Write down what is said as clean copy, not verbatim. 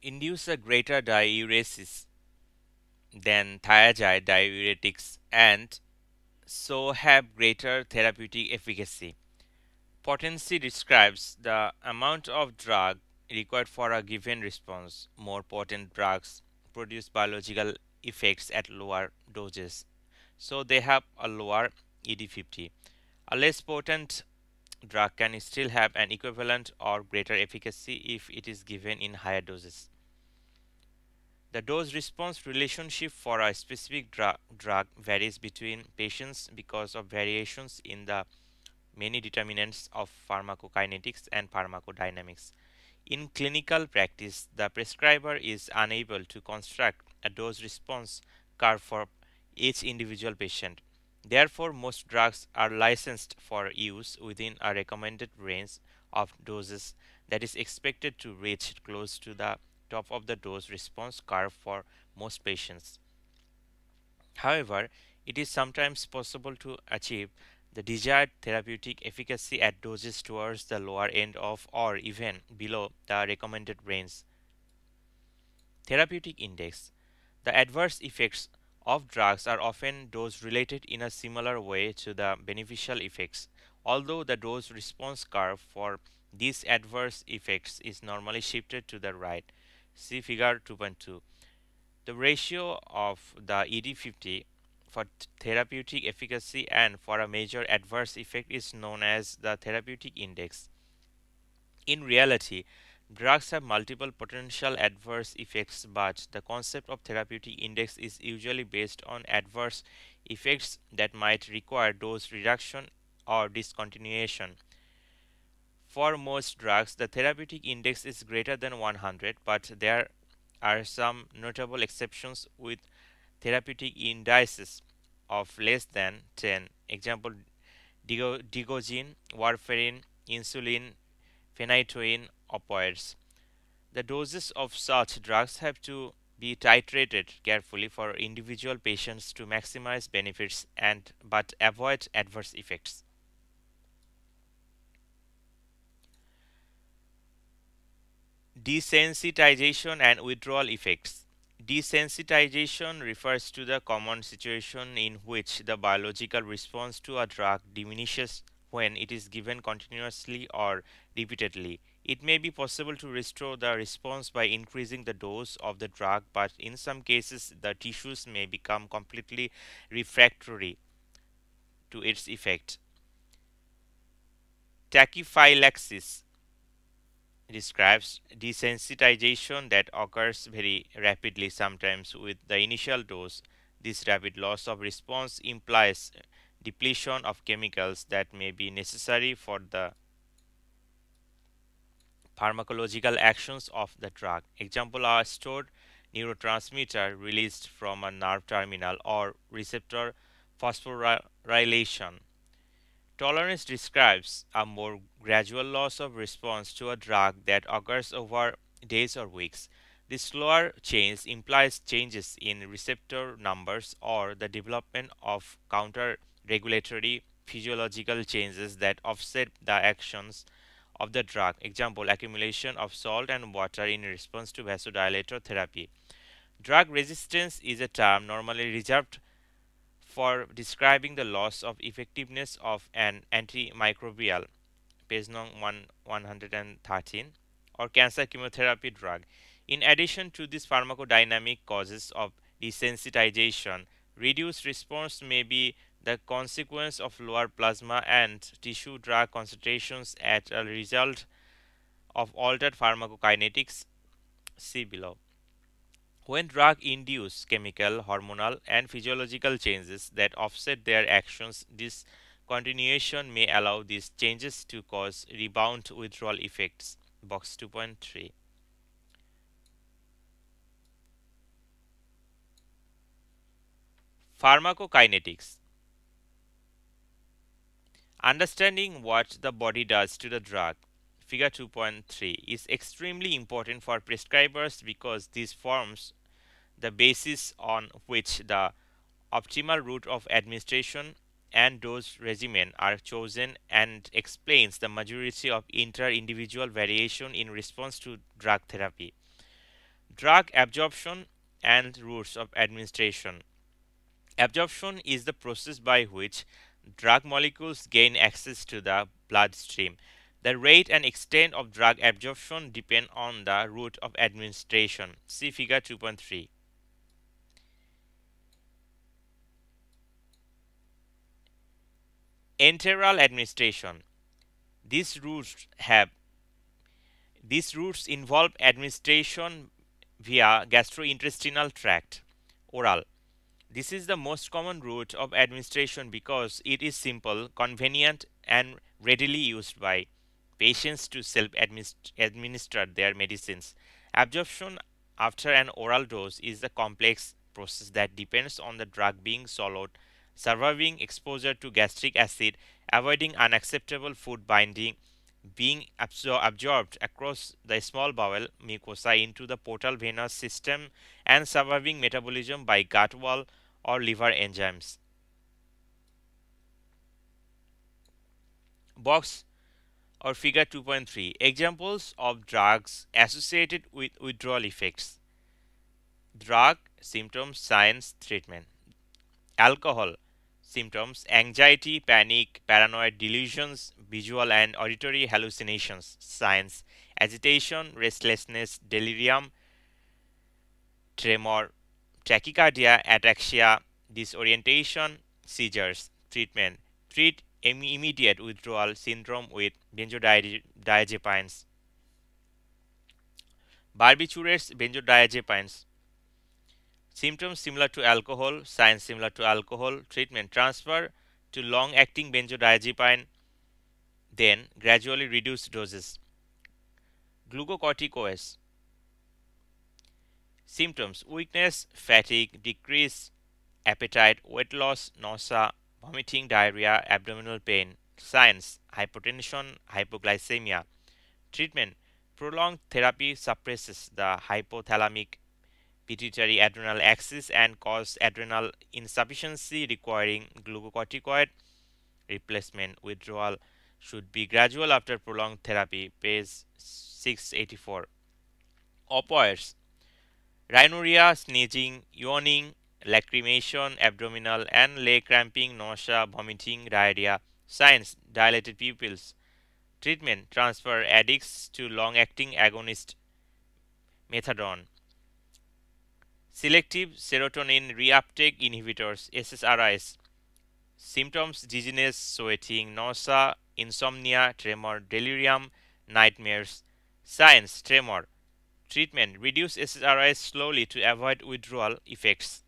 induce a greater diuresis than thiazide diuretics and so have greater therapeutic efficacy. Potency describes the amount of drug required for a given response. More potent drugs produce biological effects at lower doses, so they have a lower ED50. A less potent drug can still have an equivalent or greater efficacy if it is given in higher doses. The dose response relationship for a specific drug varies between patients because of variations in the many determinants of pharmacokinetics and pharmacodynamics. In clinical practice, the prescriber is unable to construct a dose response curve for each individual patient. Therefore, most drugs are licensed for use within a recommended range of doses that is expected to reach close to the top of the dose response curve for most patients. However, it is sometimes possible to achieve the desired therapeutic efficacy at doses towards the lower end of or even below the recommended range. Therapeutic index. The adverse effects of drugs are often dose related in a similar way to the beneficial effects, although the dose response curve for these adverse effects is normally shifted to the right. See figure 2.2. The ratio of the ED50 for therapeutic efficacy and for a major adverse effect is known as the therapeutic index. In reality, drugs have multiple potential adverse effects, but the concept of therapeutic index is usually based on adverse effects that might require dose reduction or discontinuation. For most drugs, the therapeutic index is greater than 100, but there are some notable exceptions with therapeutic indices of less than 10. Example, digoxin, warfarin, insulin, phenytoin, opioids. The doses of such drugs have to be titrated carefully for individual patients to maximize benefits and but avoid adverse effects. Desensitization and withdrawal effects. Desensitization refers to the common situation in which the biological response to a drug diminishes when it is given continuously or repeatedly. It may be possible to restore the response by increasing the dose of the drug, but in some cases, the tissues may become completely refractory to its effect. Tachyphylaxis describes desensitization that occurs very rapidly, sometimes with the initial dose. This rapid loss of response implies depletion of chemicals that may be necessary for the pharmacological actions of the drug. Example are stored neurotransmitter released from a nerve terminal or receptor phosphorylation. Tolerance describes a more gradual loss of response to a drug that occurs over days or weeks. This slower change implies changes in receptor numbers or the development of counter regulatory physiological changes that offset the actions of the drug. Example, accumulation of salt and water in response to vasodilator therapy. Drug resistance is a term normally reserved for describing the loss of effectiveness of an antimicrobial, page 113, or cancer chemotherapy drug. In addition to these pharmacodynamic causes of desensitization, reduced response may be the consequence of lower plasma and tissue drug concentrations as a result of altered pharmacokinetics. See below. When drugs induce chemical, hormonal, and physiological changes that offset their actions, this continuation may allow these changes to cause rebound withdrawal effects. Box 2.3. Pharmacokinetics. Understanding what the body does to the drug, figure 2.3, is extremely important for prescribers because this forms the basis on which the optimal route of administration and dose regimen are chosen and explains the majority of inter-individual variation in response to drug therapy. Drug absorption and routes of administration. Absorption is the process by which drug molecules gain access to the bloodstream. The rate and extent of drug absorption depend on the route of administration. See figure 2.3. Enteral administration. These routes have these routes involve administration via gastrointestinal tract, oral. This is the most common route of administration because it is simple, convenient, and readily used by patients to self-administer their medicines. Absorption after an oral dose is a complex process that depends on the drug being swallowed, surviving exposure to gastric acid, avoiding unacceptable food binding, being absorbed across the small bowel mucosa into the portal venous system, and surviving metabolism by gut wall or liver enzymes. Box or figure 2.3. Examples of drugs associated with withdrawal effects. Drug symptoms, signs, treatment. Alcohol symptoms: anxiety, panic, paranoid delusions, visual and auditory hallucinations. Signs: agitation, restlessness, delirium, tremor, tachycardia, ataxia, disorientation, seizures. Treatment: treat immediate withdrawal syndrome with benzodiazepines. Barbiturates, benzodiazepines. Symptoms similar to alcohol, signs similar to alcohol. Treatment: transfer to long-acting benzodiazepine, then gradually reduce doses. Glucocorticoids. Symptoms: weakness, fatigue, decreased appetite, weight loss, nausea, vomiting, diarrhea, abdominal pain. Signs: hypotension, hypoglycemia. Treatment: prolonged therapy suppresses the hypothalamic pituitary adrenal axis and cause adrenal insufficiency requiring glucocorticoid replacement. Withdrawal should be gradual after prolonged therapy. Page 684. Opioids: rhinorrhea, sneezing, yawning, lacrimation, abdominal and leg cramping, nausea, vomiting, diarrhea. Signs: dilated pupils. Treatment: transfer addicts to long-acting agonist methadone. Selective serotonin reuptake inhibitors (SSRIs). Symptoms: dizziness, sweating, nausea, insomnia, tremor, delirium, nightmares. Signs: tremor. Treatment: reduce SSRIs slowly to avoid withdrawal effects.